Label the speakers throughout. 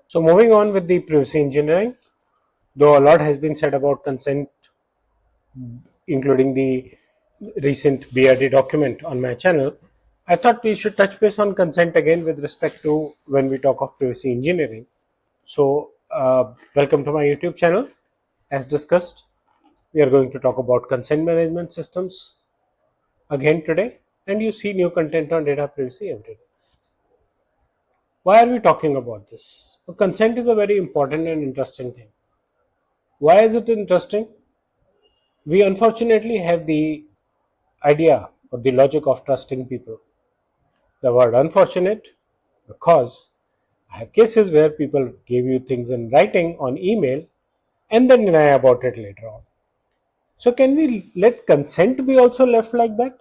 Speaker 1: So moving on with the privacy engineering, though a lot has been said about consent, including the recent BRD document on my channel, I thought we should touch base on consent again with respect to when we talk of privacy engineering. So welcome to my YouTube channel. As discussed, we are going to talk about consent management systems again today, and you see new content on data privacy every day. Why are we talking about this? Well, consent is a very important and interesting thing. Why is it interesting? We unfortunately have the idea or the logic of trusting people. The word unfortunate because I have cases where people give you things in writing on email and then deny about it later on. So can we let consent be also left like that?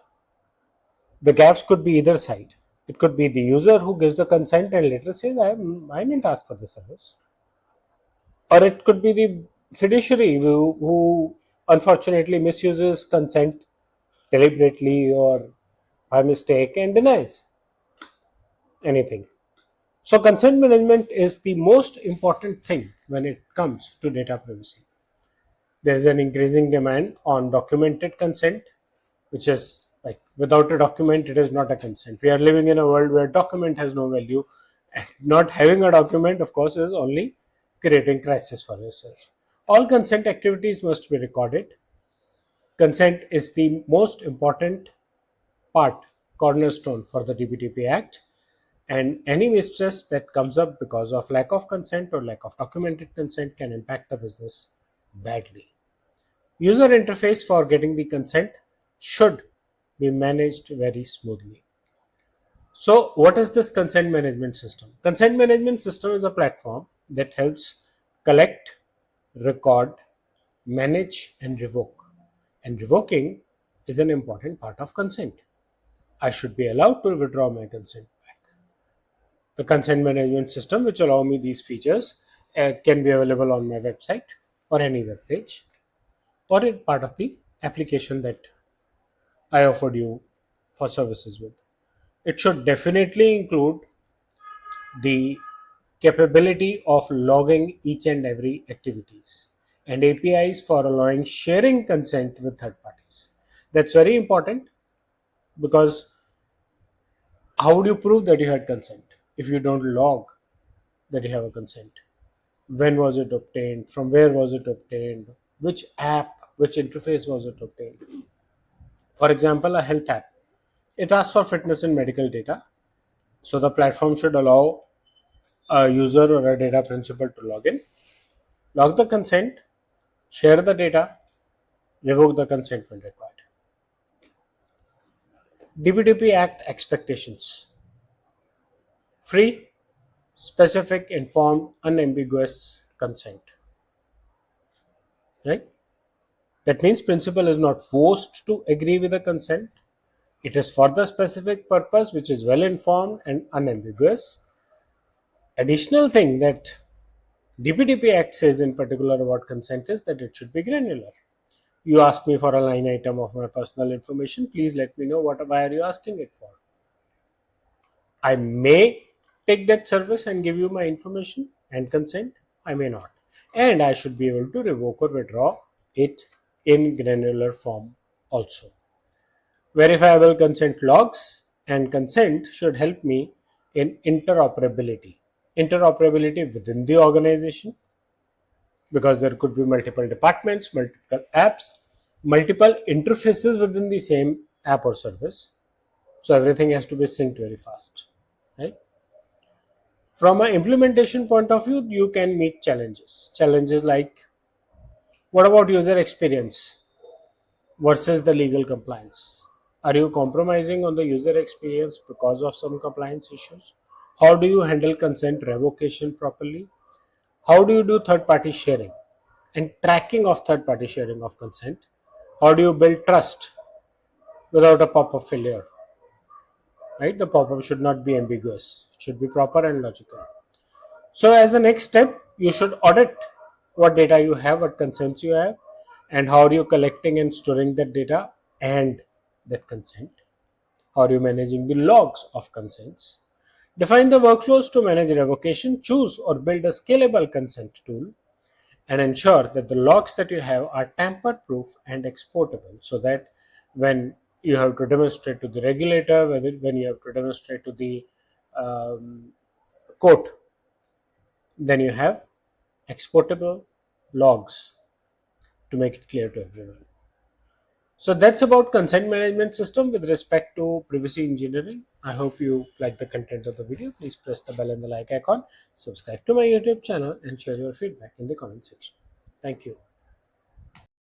Speaker 1: The gaps could be either side. It could be the user who gives the consent and later says, I didn't ask for the service. Or it could be the fiduciary who unfortunately misuses consent deliberately or by mistake and denies anything. So consent management is the most important thing when it comes to data privacy. There is an increasing demand on documented consent, which is like without a document, it is not a consent. We are living in a world where document has no value. And not having a document, of course, is only creating crisis for yourself. All consent activities must be recorded. Consent is the most important part, cornerstone for the DPDP Act, and any mistrust that comes up because of lack of consent or lack of documented consent can impact the business badly. User interface for getting the consent should be managed very smoothly. So, what is this consent management system? Consent management system is a platform that helps collect, record, manage, and revoke. And revoking is an important part of consent. I should be allowed to withdraw my consent back. The consent management system, which allow me these features, can be available on my website or any web page or in part of the application that I offered you for services with. It should definitely include the capability of logging each and every activities and APIs for allowing sharing consent with third parties. That's very important because how would you prove that you had consent if you don't log that you have a consent? When was it obtained? From where was it obtained? Which app, which interface was it obtained? For example, a health app. It asks for fitness and medical data. So the platform should allow a user or a data principal to log in, log the consent, share the data, revoke the consent when required. DPDP Act expectations. Free, specific, informed, unambiguous consent. Right? That means principal is not forced to agree with the consent. It is for the specific purpose which is well informed and unambiguous. Additional thing that DPDP Act says in particular about consent is that it should be granular. You ask me for a line item of my personal information, please let me know why are you asking it for. I may take that service and give you my information and consent, I may not. And I should be able to revoke or withdraw it in granular form also. Verifiable consent logs and consent should help me in interoperability. Interoperability within the organization, because there could be multiple departments, multiple apps, multiple interfaces within the same app or service. So everything has to be synced very fast, right? From an implementation point of view, you can meet challenges. Challenges like, what about user experience versus the legal compliance? Are you compromising on the user experience because of some compliance issues? How do you handle consent revocation properly? How do you do third party sharing and tracking of third party sharing of consent? How do you build trust without a pop-up failure? Right? The pop-up should not be ambiguous. It should be proper and logical. So as the next step, you should audit what data you have, what consents you have, and how are you collecting and storing that data and that consent. How are you managing the logs of consents? Define the workflows to manage revocation, choose or build a scalable consent tool, and ensure that the logs that you have are tamper proof and exportable, so that when you have to demonstrate to the regulator, when you have to demonstrate to the um, court, then you have exportable logs to make it clear to everyone. So that's about consent management system with respect to privacy engineering. I hope you like the content of the video. Please press the bell and the like icon, subscribe to my YouTube channel, and share your feedback in the comment section. Thank you.